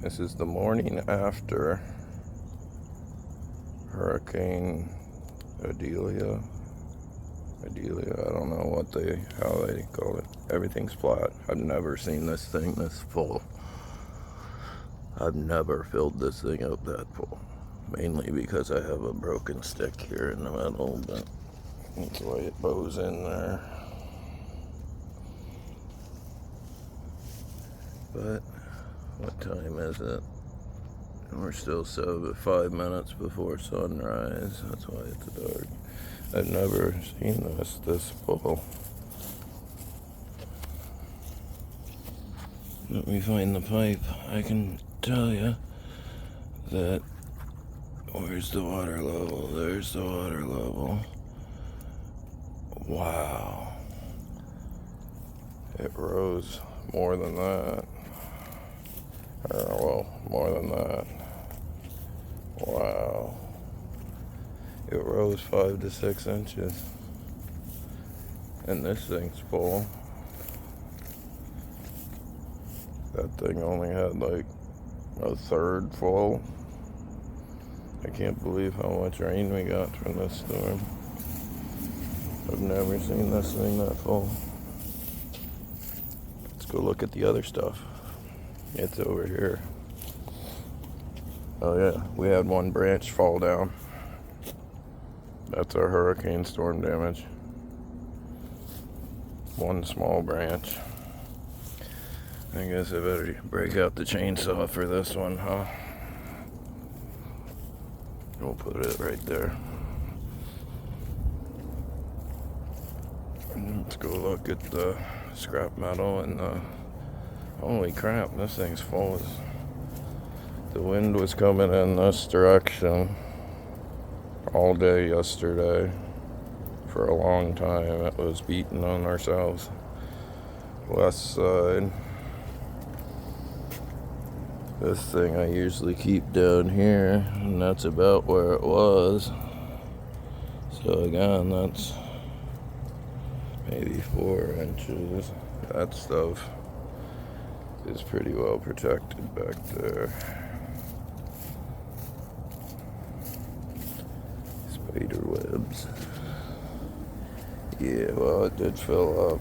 This is the morning after Hurricane Adelia. I don't know how they call it. Everything's flat. I've never seen this thing this full. I've never filled this thing up that full. Mainly because I have a broken stick here in the middle, but that's why it bows in there. But what time is it? We're still 5 minutes before sunrise. That's why it's dark. I've never seen this full. Let me find the pipe. I can tell you that. Where's the water level? There's the water level. Wow. It rose more than that. More than that. Wow. It rose 5 to 6 inches. And this thing's full. That thing only had like a third full. I can't believe how much rain we got from this storm. I've never seen this thing that full. Let's go look at the other stuff. It's over here. Oh yeah, we had one branch fall down. That's our hurricane storm damage. One small branch. I guess I better break out the chainsaw for this one, huh? We'll put it right there. Let's go look at the scrap metal and holy crap, this thing's full. The wind was coming in this direction all day yesterday. For a long time, it was beating on our southwest side. This thing I usually keep down here, and that's about where it was. So again, that's maybe 4 inches. That stuff is pretty well protected back there. Spider webs. Yeah, well, it did fill up.